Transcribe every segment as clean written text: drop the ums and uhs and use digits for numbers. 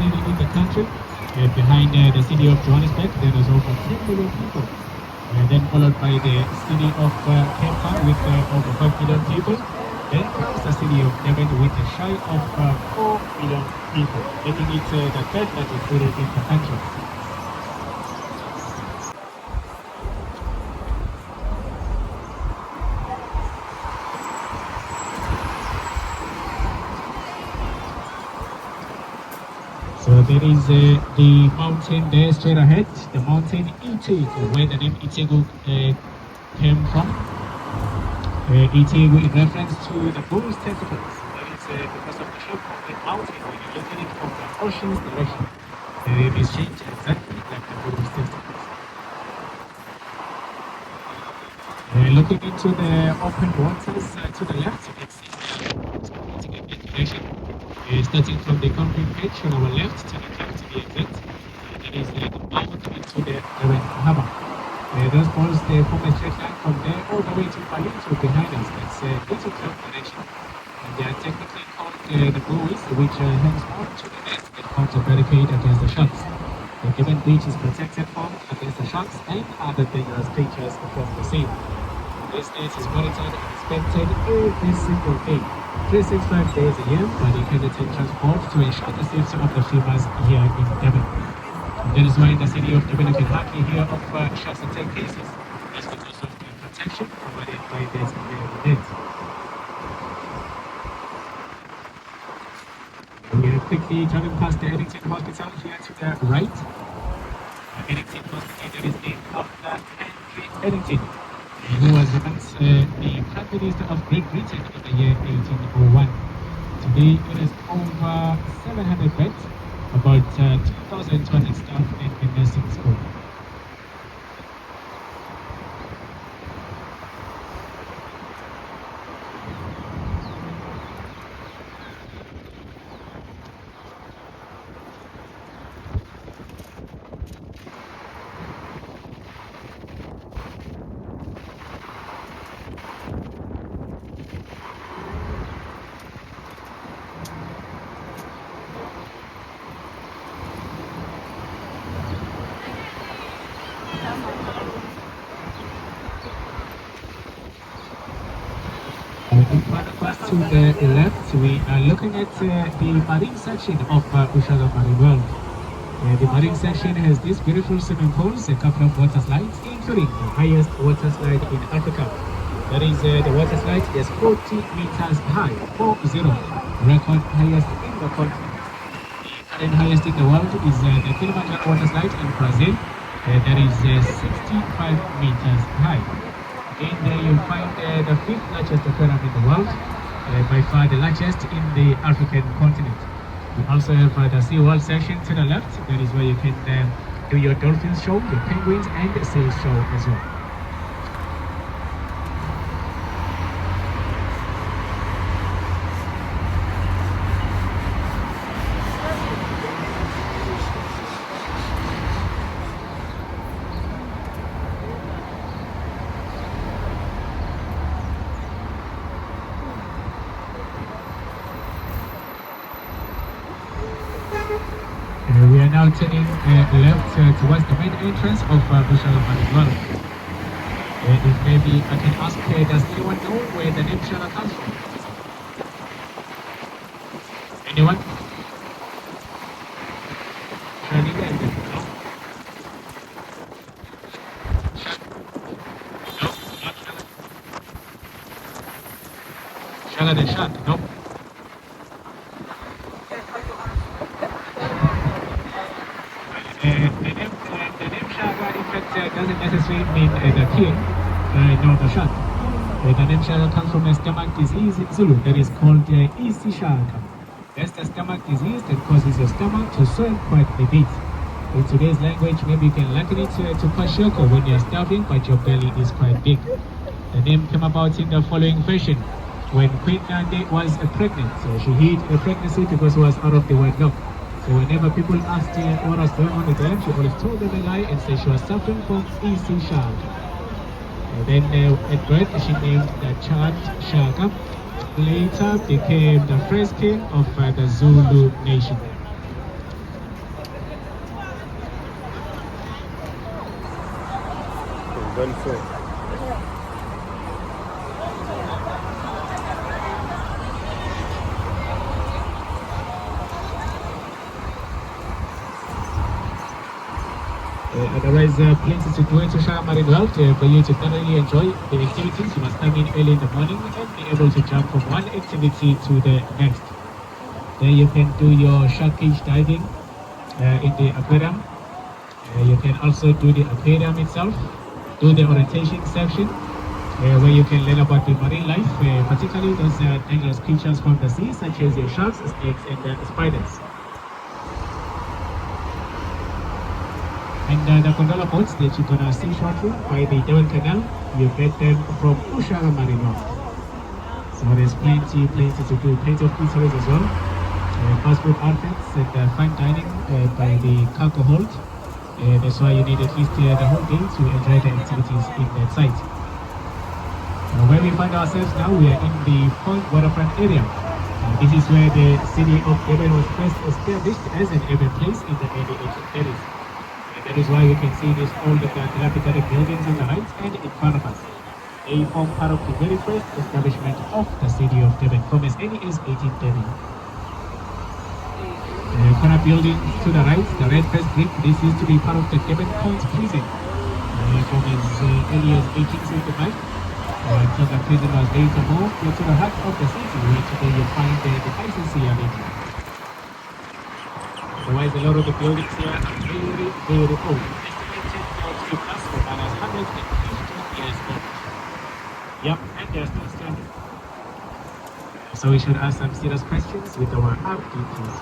city in the country. Behind the city of Johannesburg, there is over 10 million people. Then followed by the city of Cape Town with over 5 million people. Then comes the city of Durban with a shy of 4 million people, making it the third largest city in the country. So there is the mountain there straight ahead, the mountain Itegu, where the name Itegu came from. Itegu in reference to the bull's testicles. That is because of the shape of the mountain when you look at it from the ocean's direction. It is shaped exactly like the bull's testicles. Looking into the open waters to the left, you can see the direction. Starting from the concrete pitch on our left to the left to be exact, that is the mouth into the Durban Harbour. Those balls they form a straight line from there all the way to Palito behind us. That's 80 club direction. And they are technically called the buoys, which hangs on to the net that forms a barricade against the sharks. The Durban beach is protected from against the sharks and other dangerous creatures from the sea. This net is monitored and inspected every single day, 365 days a year by the Canadian Transport to ensure the safety of the swimmers here in Durban. That is why in the city of Durban you can hardly hear of sharks attack cases. That's because of the protection provided by this net. We are quickly turning past the Eddington Hospital here to the right. Eddington Hospital is named after Henry Eddington, who was once the Prime Minister of Great Britain in the year 1801. Today it is over 700 beds, about 2,200 staff in the nursing school. In front of us to the left, we are looking at the marine section of Ushaga Marine World. The marine section has these beautiful swimming pools, a couple of water slides, including the highest water slide in Africa. That is, the water slide is 40 meters high, 40, record highest in the continent. The current highest in the world is the Kilimanjaro water slide in Brazil. That is 65 meters high. In there you'll find the fifth largest aquarium in the world, by far the largest in the African continent. We also have the SeaWorld section to the left. That is where you can do your dolphins show, your penguins and the sail show as well. We are now turning left towards the main entrance of Ushaga Marine World. If maybe I can ask, does anyone know where the name Shala comes from? Anyone? No? No, not Shala. Shala the shark, no? The name Shaga in fact doesn't necessarily mean the king, nor the shark. The name Shaga comes from a stomach disease in Zulu that is called Isi Shaga. That's the stomach disease that causes your stomach to swell quite a bit. In today's language, maybe you can liken it to kwashiorkor when you're starving but your belly is quite big. The name came about in the following fashion. When Queen Nandi was pregnant, so she hid her pregnancy because she was out of the wedlock. So whenever people asked her what was going on with her, she always told them a lie and said she was suffering from Isi Shaga. Then at birth she named the child Shaga. Later became the first king of the Zulu nation. Welfare. Otherwise, plenty to do to Shah Marine World for you to thoroughly enjoy the activities. You must come in early in the morning and be able to jump from one activity to the next. There you can do your shark cage diving in the aquarium. You can also do the aquarium itself, do the orientation section, where you can learn about the marine life, particularly those dangerous creatures from the sea, such as your sharks, snakes, and spiders. And the gondola boats that you're gonna see shortly by the Devon Canal, you get them from Ushara Marino. So there's plenty to do, plenty of eateries as well. Fast food outfits and fine dining by the cargo hold. That's why you need at least the whole day to enjoy the activities in that site. Where we find ourselves now, we are in the Point waterfront area. This is where the city of Durban was first established as an urban place in the early 1830s. That is why you can see these old dilapidated buildings on the right and in front of us. They form part of the very first establishment of the city of Durban from as early as 1830. The corner building to the right, the red first brick, this used to be part of the Durban Point prison from as early as 1865. Until the prison was later moved to the heart of the city, where today you find the ICC area. Otherwise, a lot of the buildings here are very old. Estimated to last for about 150 years old. Yep, and they are still standing. So we should ask some serious questions with our RDPs.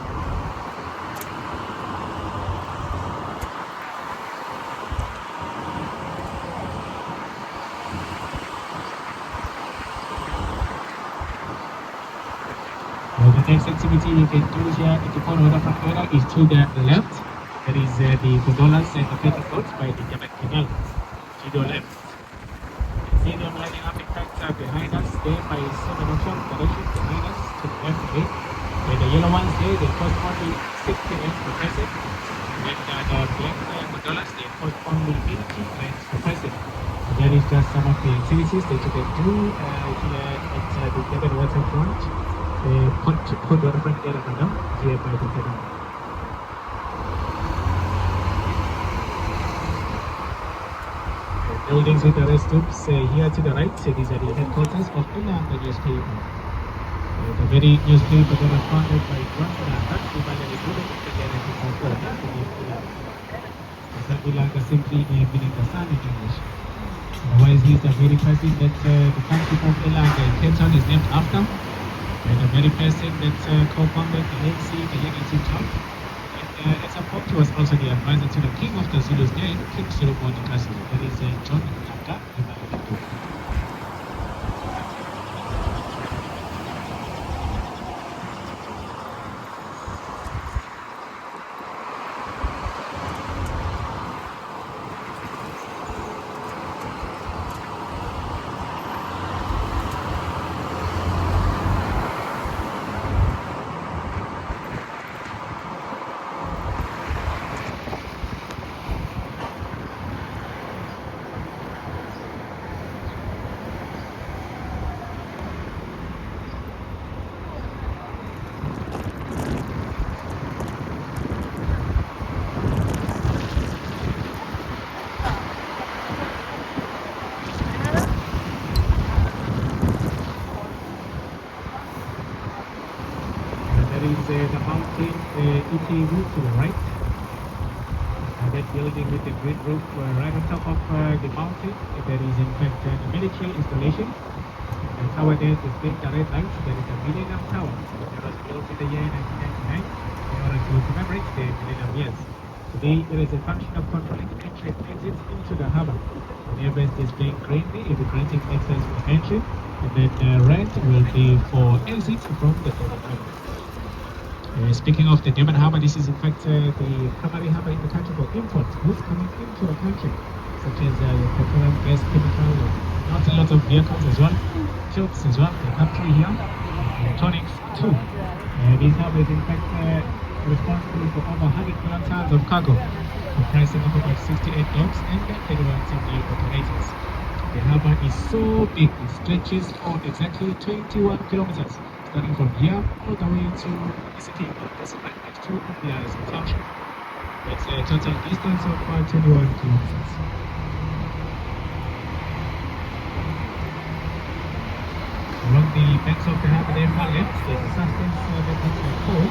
The next activity you can do here at the Point waterfront area is to the left. There is the gondolas and the paddle boats by the Quebec Canal. To your left. See them lining up in fact behind us there by 7 o'clock direction behind us to the left again. And the yellow ones there, they cost only 60 rand per person. And the black gondolas, they cost only 80 rand per person. So that is just some of the activities that you can do here at the Durban waterfront. Point waterfront area here by the canal. Buildings with the restrooms here to the right, these are the headquarters of the newspaper. The very newspaper that was founded by John simply meaning the sun in English. Otherwise, he is the very person that the country of Elanga in Cape Town is named after. And the very person that co-founded the ANC, the Legacy Club. And at some point, he was also the advisor to the king of the Zulus then, King Solomon Castle. That is John Langa. The mountain ETV to the right. That building with the green roof right on top of the mountain. There is in fact a military installation. The tower there is being the red light. There is a Millennium Tower. That was built in the year 1999 in order to commemorate the Millennium years. Today it is a function of controlling entry and exits into the harbour. Whenever it is being green, it will be granting access for entry, and then red will be for exit from the harbour. Speaking of the Durban harbour, this is in fact the primary harbour in the country for imports, goods coming into the country, such as your petroleum, gas, chemical, not a lot of vehicles as well, ships as well, they come through here, electronics too. This harbour is in fact responsible for over 100 million tons of cargo. comprising of about 68 docks and 31 single operators. The harbour is so big it stretches for exactly 21 kilometers, starting from here all the way to the city of Barcelona next to the township. It's a total distance of 21 kilometers. Along the banks of the harbour there far left, there's a substance that looks like coal.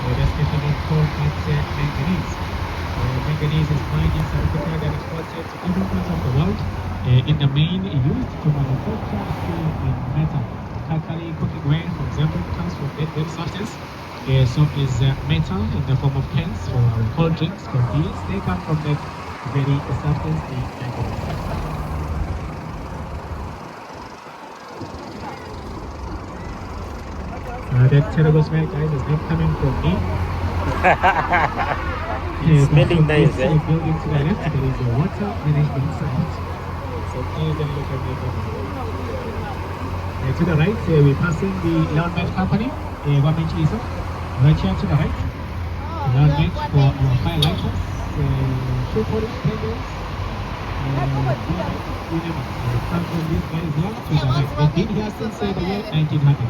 That's definitely called manganese. Manganese is mined in South Africa and exported to different parts of the world. In the main, used to manufacture steel and metal. Kakali cooking ware, for example, comes from that very substance. So is metal in the form of cans for our cold drinks, for beers. They come from that very substance, the manganese. That terrible smell, guys, is not coming from me. Smelling nice, eh? Building to the left, there is a water management site. So please don't look at me from to the right, we're passing the Laundry Company, government is right here to the right. Laundry for our firelighters, shoe polish tables, you name it. Come from these guys here to the right. They've been here since the year 1900.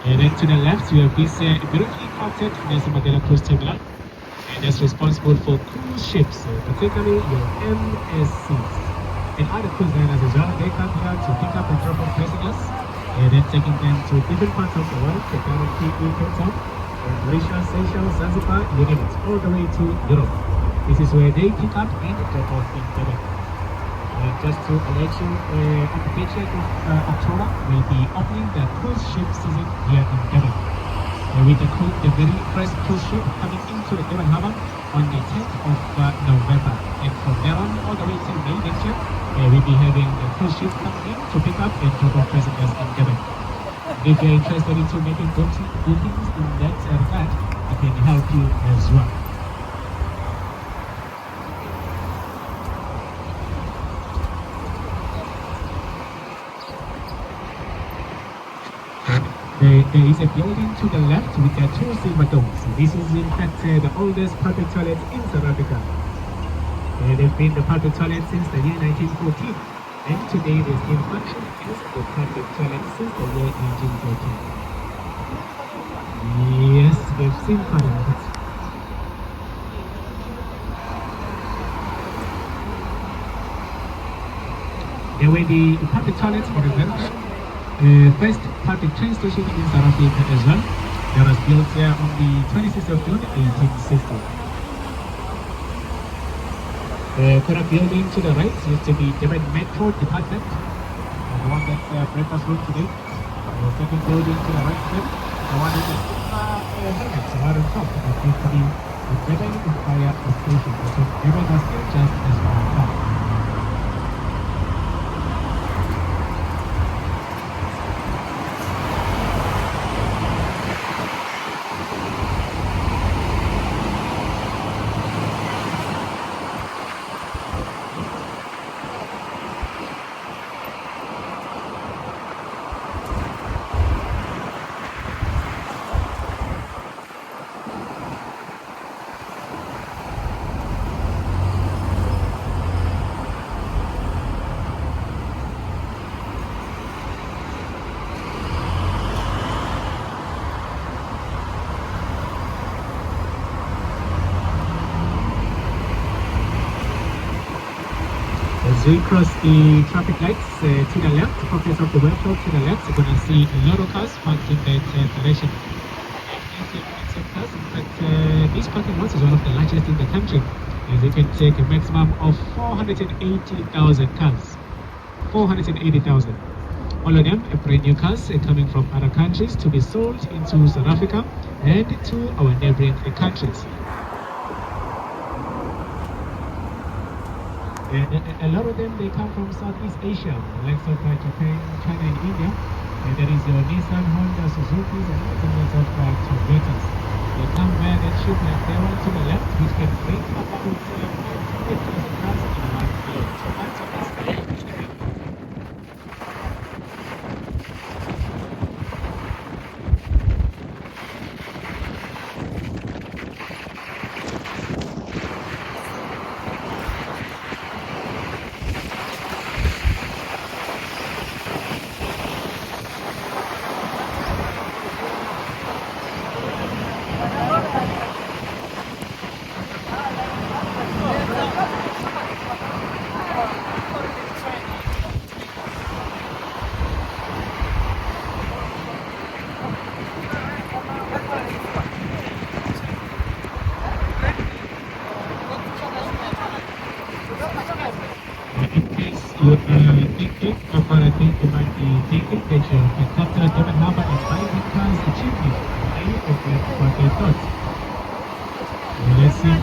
And then to the left, we have this beautifully crafted Nelson Mandela Cruise Terminal, and that's responsible for cruise ships, particularly your MSCs. And other cruise liners as well, they come here to pick up and drop off passengers, and then taking them to different parts of the world, predominantly in Cape Town, Mauritius, Seychelles, Zanzibar, you name it, all the way to Europe. This is where they pick up and drop off in Durban. Just to alert you, on the paycheck of October, we'll be opening the cruise ship season here in Durban. With the very first cruise ship coming into the Durban Harbour on the 10th of November. And from there on, all the way till May next year, we'll be having the cruise ship coming in to pick up and drop off passengers in Durban. If you're interested into making bookings in that regard, I can help you as well. There is a building to the left with two silver domes. This is in fact the oldest public toilet in South Africa. They've been the public toilet since the year 1914, and today they still function as the public toilet since the year 1914. Yes, we've seen part of it. There were the public toilets for the first public train station in South Africa as well. That was built here on the 26th of June 1860. The current building to the right used to be Durban Metro Department, the one that's breakfast room today. The second building to the right there, the one that is helmets right on top, that used to be the Durban Fire Station. So Durban was still just as far apart. As we cross the traffic lights to the left, focus of the workshop to the left, you're going to see a lot of cars parked in that direction. In fact, this parking lot is one of the largest in the country, as it can take a maximum of 480,000 cars. 480,000. All of them are brand new cars coming from other countries to be sold into South Africa and to our neighboring countries. A lot of them, they come from Southeast Asia, like Japan, China, and India. And there is your Nissan, Honda, Suzuki, and lots of Toyotas. They come via that ship like that one to the left, which can bring about 500,000 cars in one day. So that's what it's like.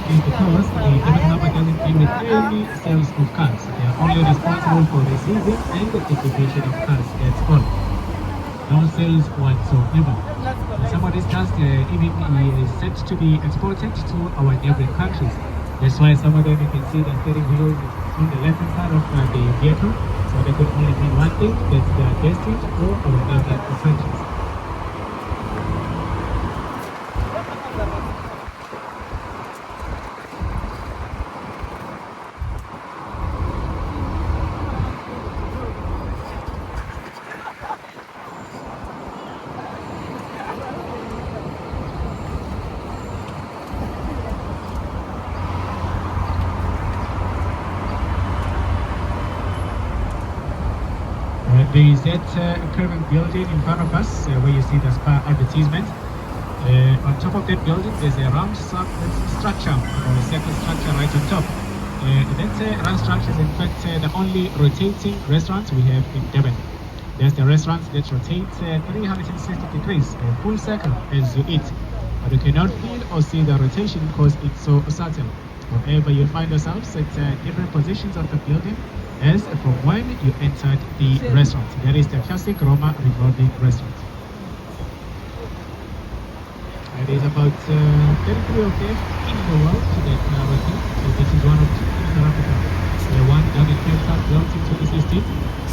is because the Devon Harbour doesn't deal with any sales of cars. They are only responsible for receiving and distribution of cars. That's all. No sales whatsoever. Some of these cars even is set to be exported to our neighboring countries. That's why some of them you can see the steering wheel is on the left hand side of the vehicle. So they could only mean one thing, that they are destined for our neighboring countries. There is that curving building in front of us where you see the spa advertisement. On top of that building, there's a round structure or a circle structure right on top. That round structure is in fact the only rotating restaurant we have in Devon. There's the restaurant that rotates 360 degrees, a full circle as you eat. But you cannot feel or see the rotation because it's so subtle. However, you find yourselves at different positions of the building as from when you entered the restaurant. That is the classic Roma revolving restaurant. There is about 33 of them in the world that are working. So this is one of two in South Africa. The one done in Cape Town built in 2016.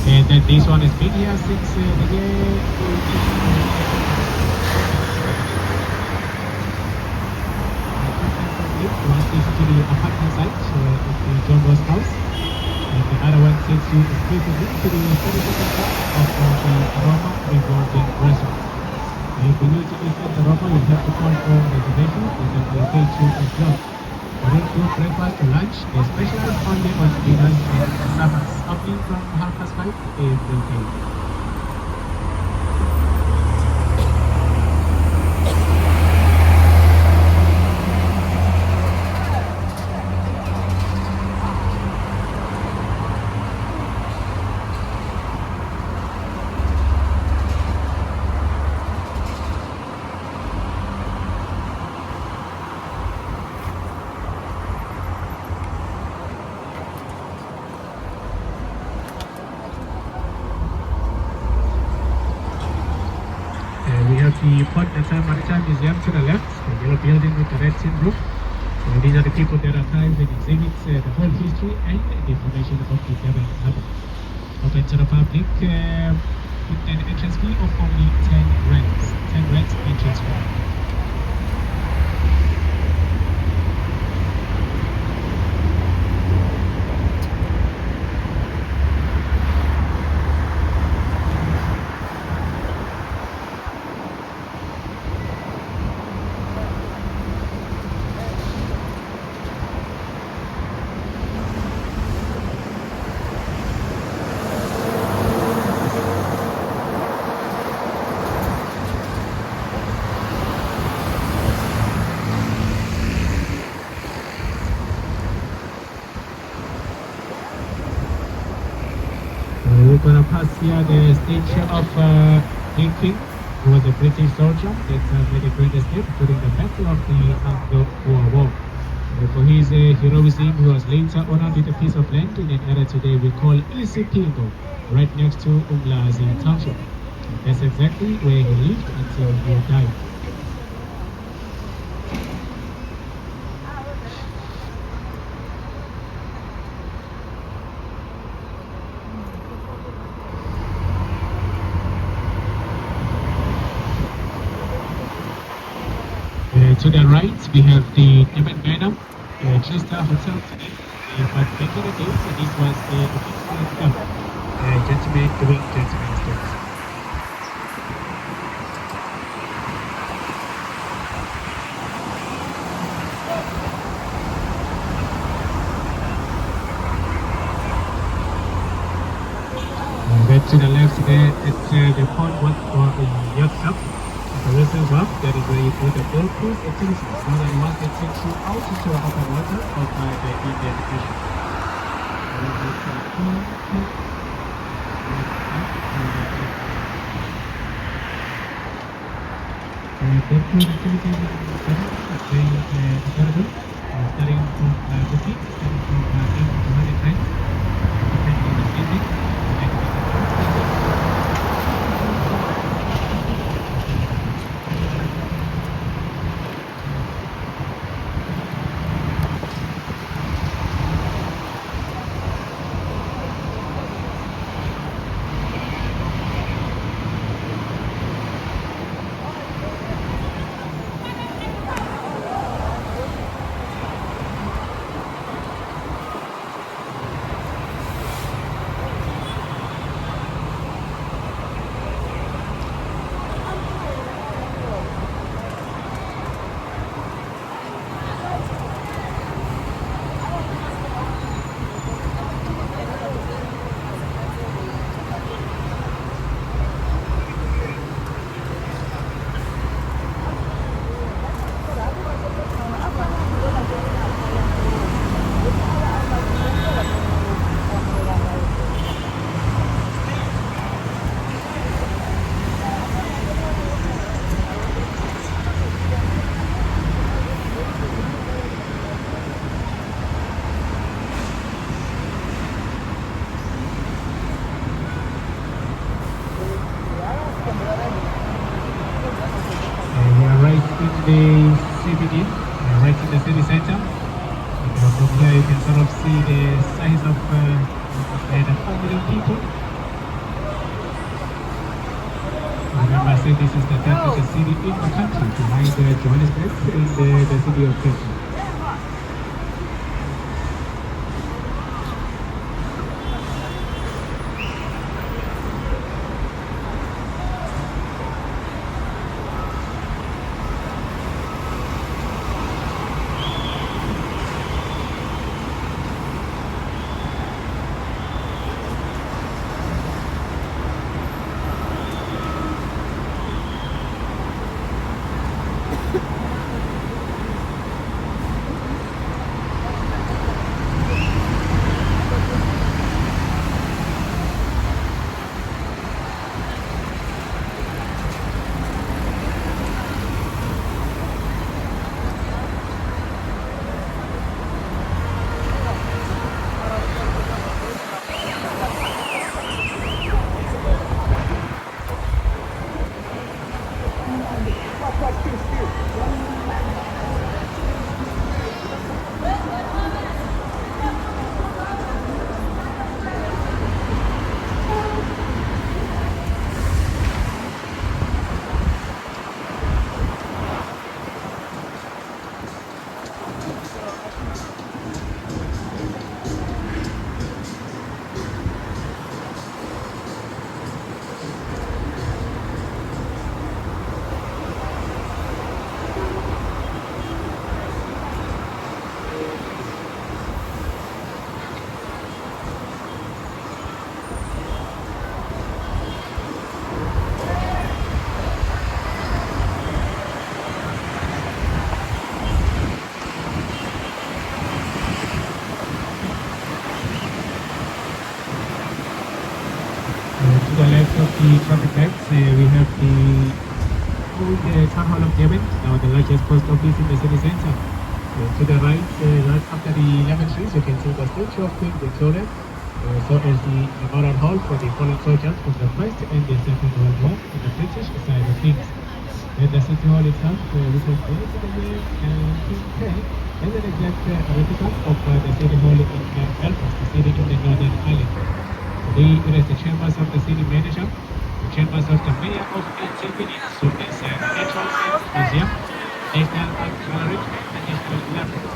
And then this one has been here since the year 2008. One is to the apartment site of the John Ross house. And the other one takes you exclusively to the 32nd floor of the Roma revolving restaurant. If you need to eat at the Roma, you have to call for reservations. They can allocate you a slot. They don't do breakfast or lunch. They specialize only on dinners and suppers, opening from 5:30 every day. We have the Port Natal Maritime Museum to the left, the yellow building with the red tin roof. So these are the people that archive and exhibit the whole history and the information of the Devon Harbour. Open to the public with an entrance fee of only 10 rands. 10 rands entrance fee. We're gonna pass here the statue of King, who was a British soldier that made a great escape during the Battle of the Anglo-Boer War. For his heroism, he was later honored with a piece of land in an area today we call Isipingo, right next to Umlazi Township. That's exactly where he lived until he died. To the right, we have the Devon Manor, 3-star hotel today. But back in the days, this was a big club. Gentlemen doing gentlemen's things. Then to the left there, it's the pond what for the yacht club. The Western Club, that is where you do the boat cruise activities. More than one that takes you out into the open water or by the Indian Ocean. Boat cruise activities is very affordable. starting from booking, starting from 80 to 100 times, depending on the season, depending on the month. We are right in the CBD, right in the city center. From here you can sort of see the size of the 4 million people. Remember, I said this is the third largest city in the country, behind Johannesburg and the city of Cape Town. To the left of the traffic lights, we have the old Town Hall of Durban, now the largest post office in the city center. To the right, right after the lemon trees, you can see the statue of Queen Victoria, so as the memorial hall for the fallen soldiers from the First and the Second World War on the British side of things. And the city hall itself, which was built in the year 1910, is an exact replica of the city hall in Belfast, the city in the Northern Ireland. It is the chambers of the city manager, the chambers of the mayor of Antigua, so it's a Natural Science Museum, National Art Gallery, and National Library.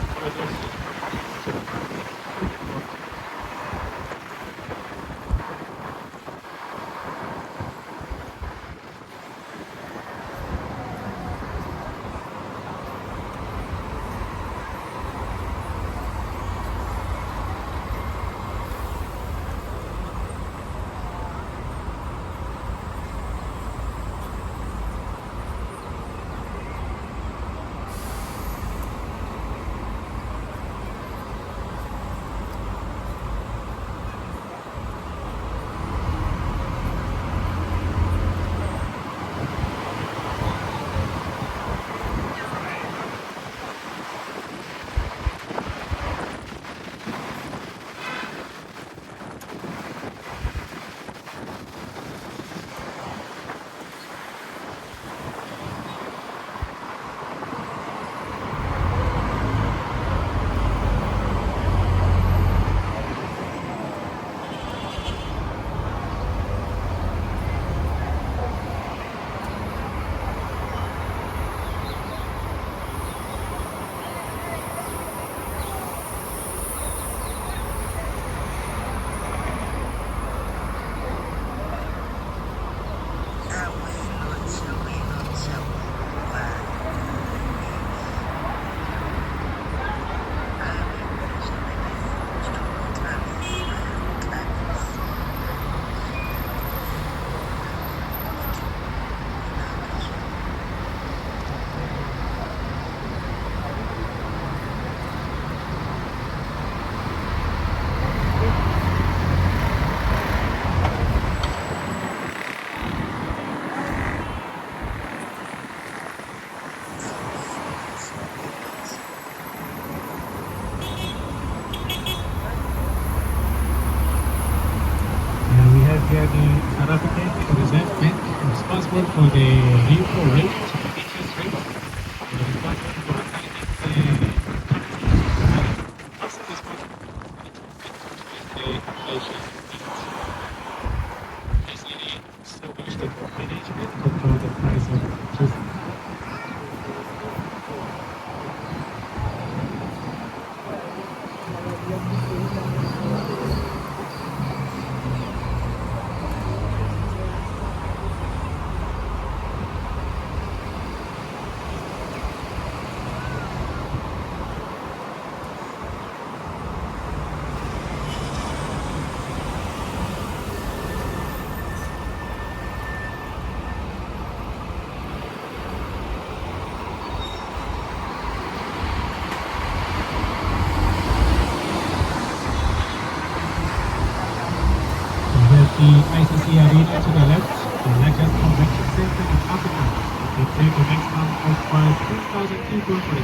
expect a maximum of 10,000 people for a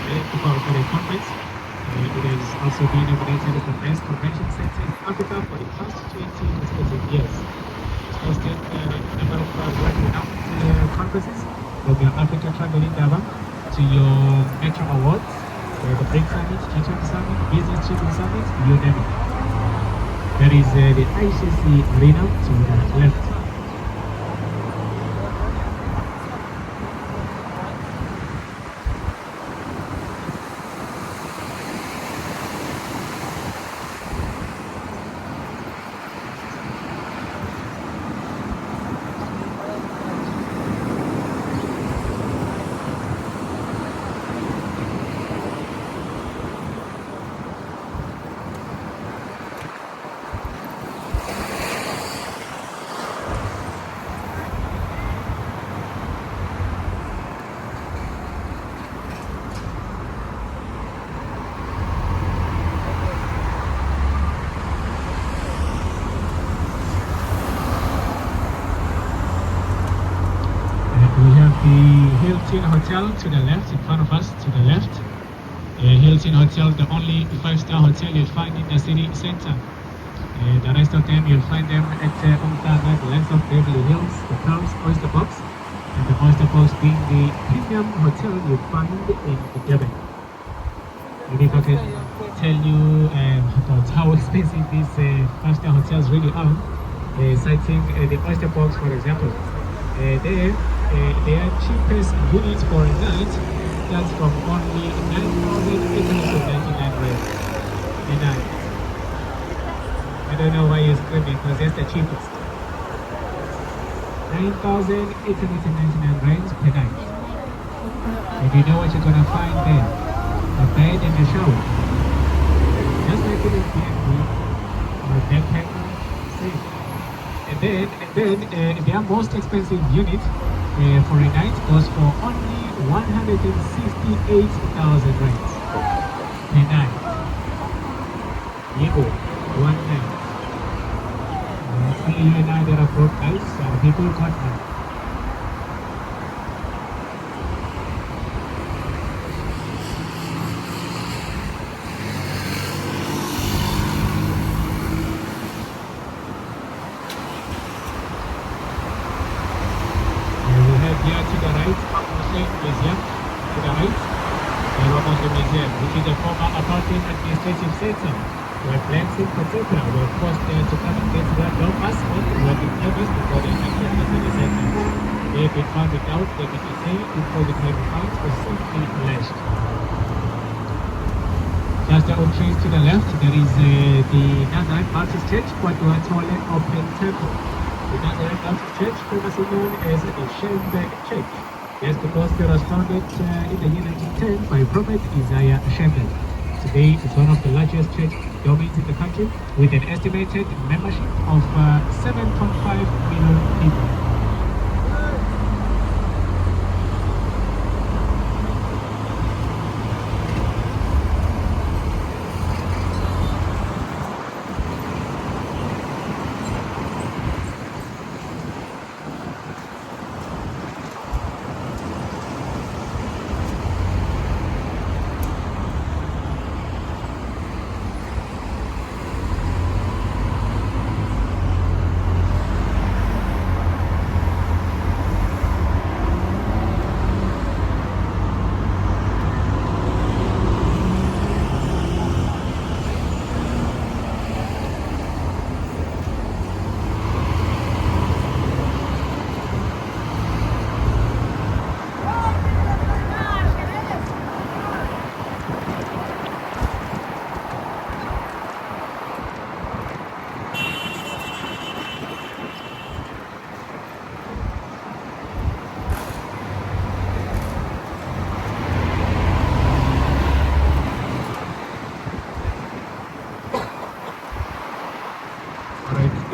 conference. It has also been nominated as the best convention center in Africa for the past 20 consecutive years. It's hosted a number of world-renowned conferences from your Africa Travel in Durham to your Metro Awards, the BRICS Summit, G20 Summit, Business Chieftain Summit, you name it. There is the ICC Arena to the left. We have the Hilton Hotel to the left, in front of us, to the left. Hilton Hotel, the only five-star hotel you'll find in the city center. The rest of them, you'll find them at Umtana, the likes of Beverly Hills, the Palms, Oyster Box, and the Oyster Box being the premium hotel you'll find in Durban. Maybe if I can tell you about how expensive these five-star hotels really are, citing the Oyster Box, for example. Their cheapest unit for a night starts from only 9,899 rand a night. I don't know why you're screaming, because that's the cheapest. 9,899 rands per night. And you know what you're gonna find there? A bed and a shower. Just like in a B&B or a backpacker stay. And then their most expensive unit for a night goes for only 168,000 rands per night. One night. Only you and I that are broke guys, people got money. Here to the right, Museum, to the right, the Museum, which is a former apartheid administrative center, where blacks in particular were forced to come and get their job pass on working permits before they entered the city center. They have been found without the DPA before the crime accounts were simply alleged. Just down trees to the left, there is the Nazareth Baptist Church, Kwatwatole Open Temple. The Nazareth Baptist Church, famously known as the Schoenberg Church. Yes, because it was founded in the year 1910 by Prophet Isaiah Schoenberg. Today, it's one of the largest church domains in the country, with an estimated membership of 7.5 million people.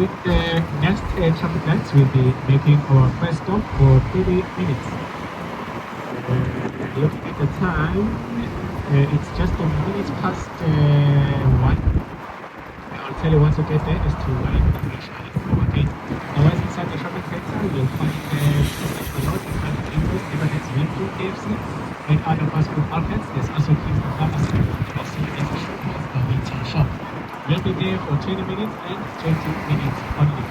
In the next traffic lights, we'll be making our first stop for 30 minutes. Looking at the time, it's just a minute past 1. I'll tell you once we get there as to why the connection is okay. Otherwise, inside the shopping center, you'll find a lot of Juice, M&M's, Red Bull, KFC, and other fast food outlets. There's also Kingston Pharmacy, and also there's a Shoppers, a retail shop. We'll be there for 20 minutes and 20 minutes only.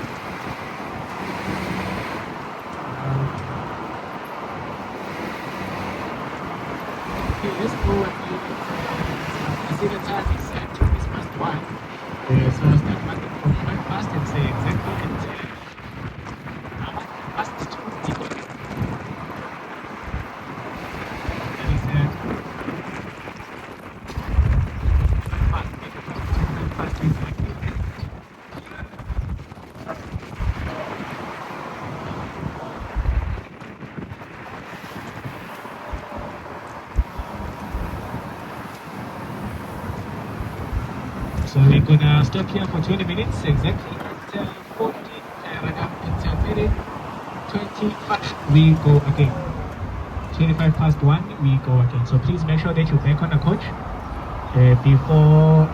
Okay, let's go and I see the time is 1:20. So I'll start marking from quite fast and say exactly at past 2:20. That is fast, make it fast exactly. So we're gonna stop here for 20 minutes exactly at 14, at minute 25 we go again. 25 past 1 we go again. So please make sure that you're back on the coach before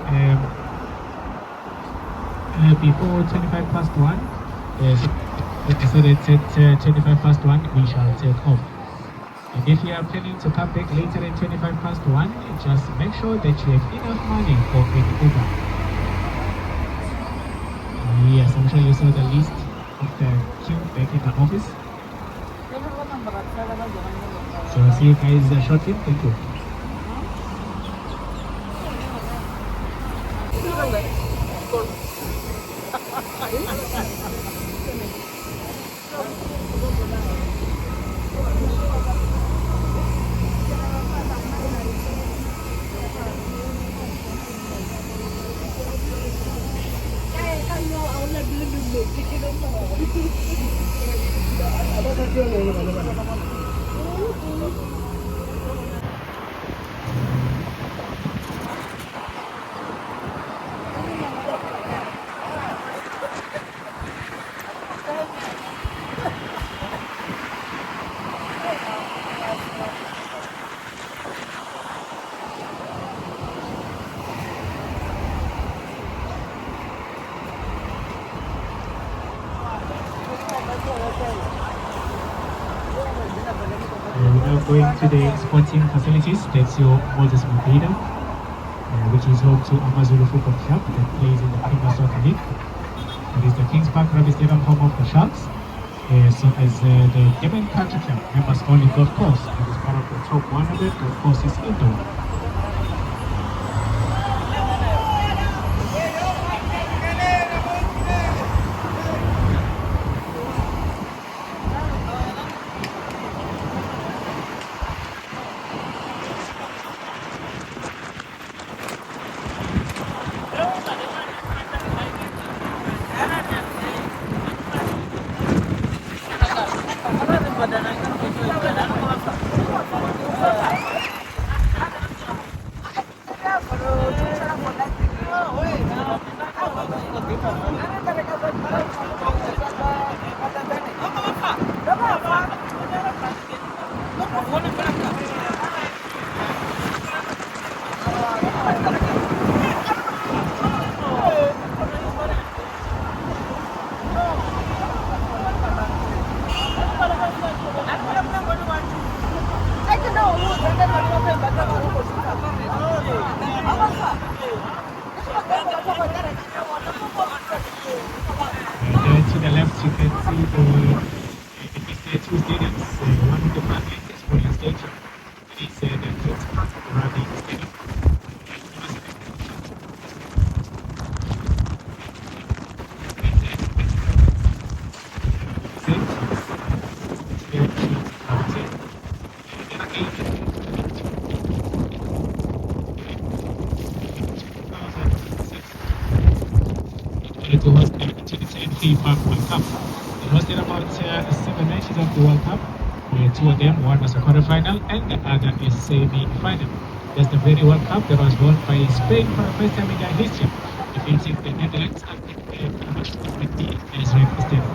25 past 1. So that's at 25 past 1 we shall take off. And if you are planning to come back later than 25 past 1, just make sure that you have enough money for an Uber. Yes, I'm sure you saw the list of the queue back in the office. So I'll see you guys shortly. Thank you. We're now going to the sporting facilities. That's your Moses Mabhida, which is home to Amazulu Football Club that plays in the Premier Soccer League. It is the Kings Park Rugby Stadium, home of the Sharks. So as the Durban Country Club members only golf course, it is part of the top 100 golf courses in the world. To the left, you can see the two stadiums. One of the latest sporting stadium. It is the Kings Park Rugby Stadium. To host the 2010 FIFA World Cup. It hosted about 7 matches of the World Cup. Two of them, one was a quarterfinal and the other is semi-final. That's the very World Cup that was won by Spain for the first time in their history, defeating the Netherlands at the Israel Stadium.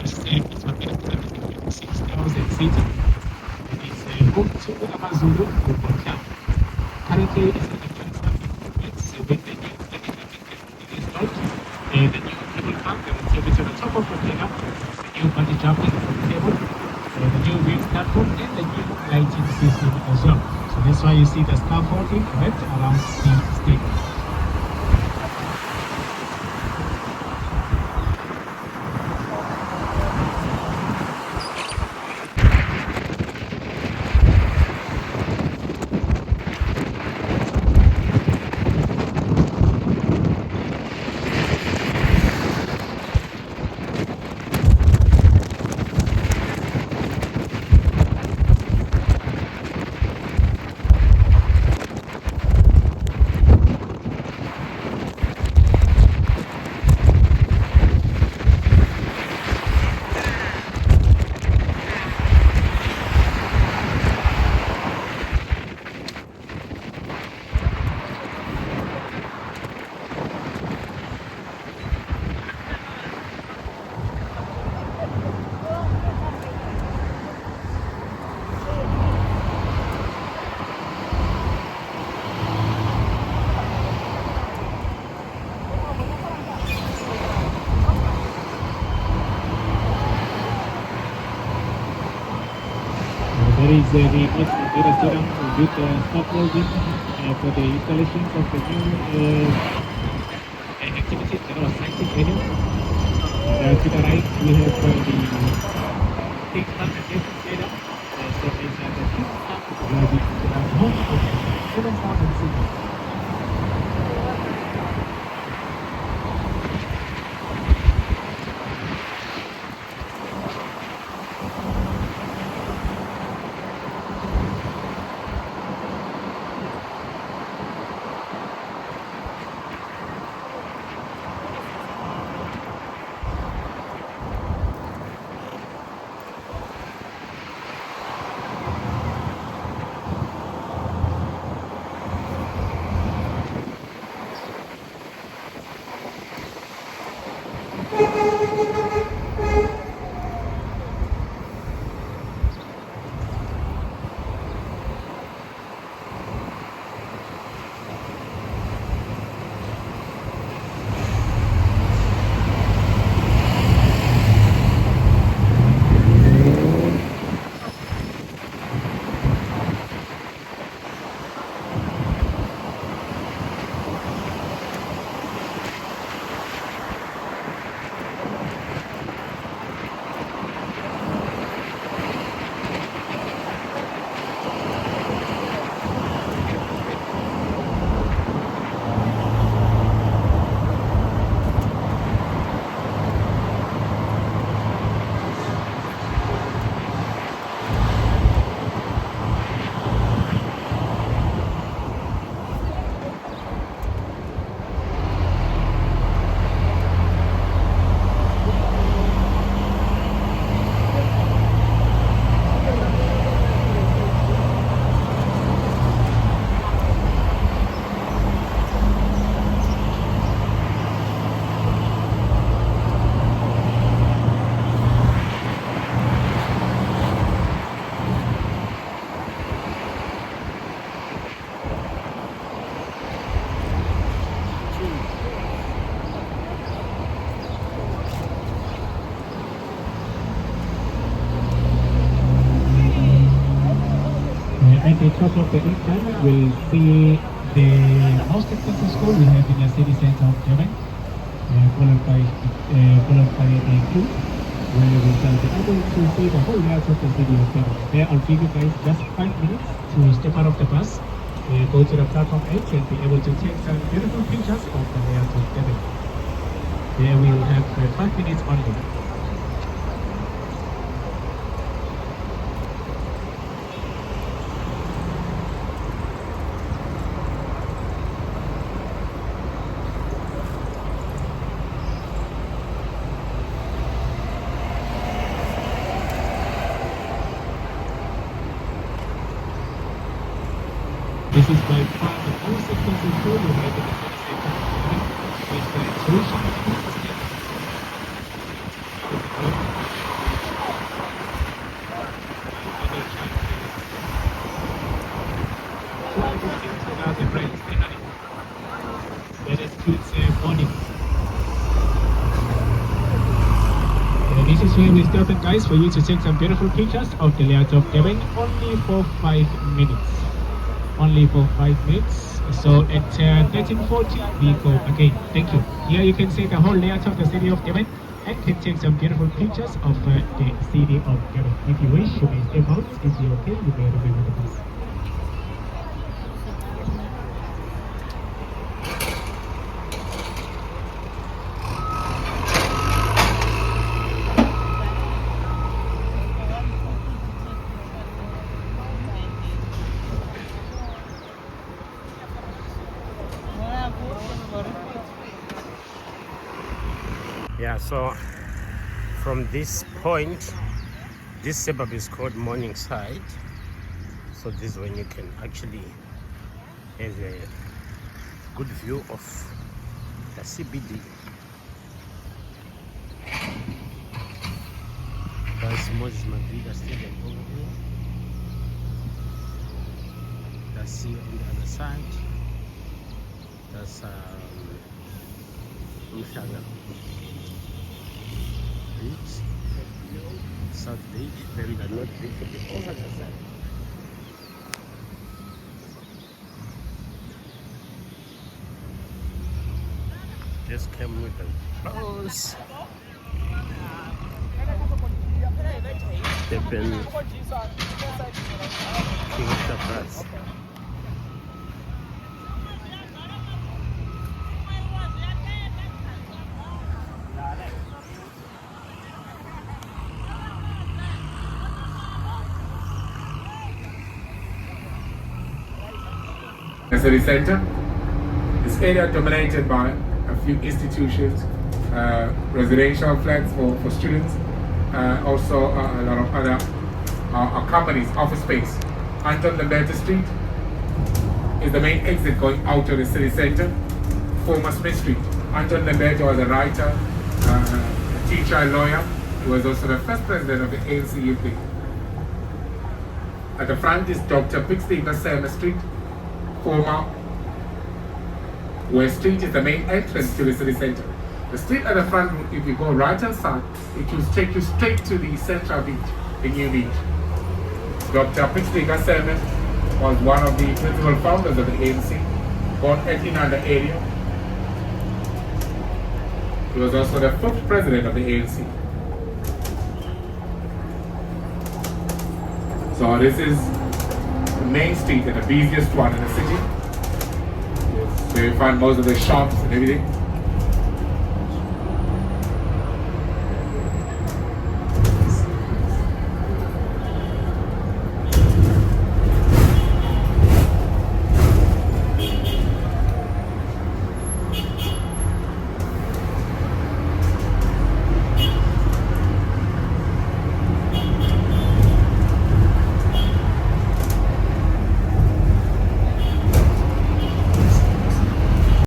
It's 6,000 seats. It is home to Amazulu Football Club. Currently, it's in the with the new the new World Cup that will take it to the the new bungee jumping table, the new wheel platform, and the new lighting system as well. So that's why you see the scaffolding wrapped around the stage. There is the restaurant with scaffolding for the installations of the new activities, scientific venue. To the right, we have the things presentation data. So these are the things where we have most of the 7,000 cities. At the top of the incline, we'll see the most expensive school we have in the city center of Japan, followed by the two, where we shall be able to see the whole layout of the city of Japan. There, I'll give you guys just 5 minutes to step out of the bus, go to the platform edge, and be able to take some beautiful pictures of the layout of Japan. There we will have 5 minutes only. This is by far the most expensive food we have in the city center with the tuition system. That is kids morning. this is where we started, guys, for you to take some beautiful pictures of the layout of Devon, only for 5 minutes. Only for 5 minutes. So at 13:40, we go again. Thank you. Here you can see the whole layout of the city of Devon and can take some beautiful pictures of the city of Devon. If you wish, you may step out. If you're okay, you may remain with us. Yeah, so from this point, this suburb is called Morningside. So this is when you can actually have a good view of the CBD. That's Moses Mabhida Stadium over here. That's here on the other side. That's Umhlanga Beach, South Beach, then the North Beach will be over the side. Just came with the clothes. They've been King of the Brass. The city center. This area dominated by a few institutions, residential flats for students, also a lot of other companies, office space. Anton Lemberta Street is the main exit going out of the city center. Former Smith Street. Anton Lemberta was a writer, a teacher, a lawyer. He was also the first president of the ANC Youth League. At the front is Dr. Pixley Basema Street. Former West Street is the main entrance to the city center. The street at the front, if you go right hand side, it will take you straight to the central beach, the new beach. Dr. Pixley Basema was one of the principal founders of the ANC, born 1800 area. He was also the first president of the ANC. So this is the main street and the busiest one in the city. Where you find most of the shops and everything.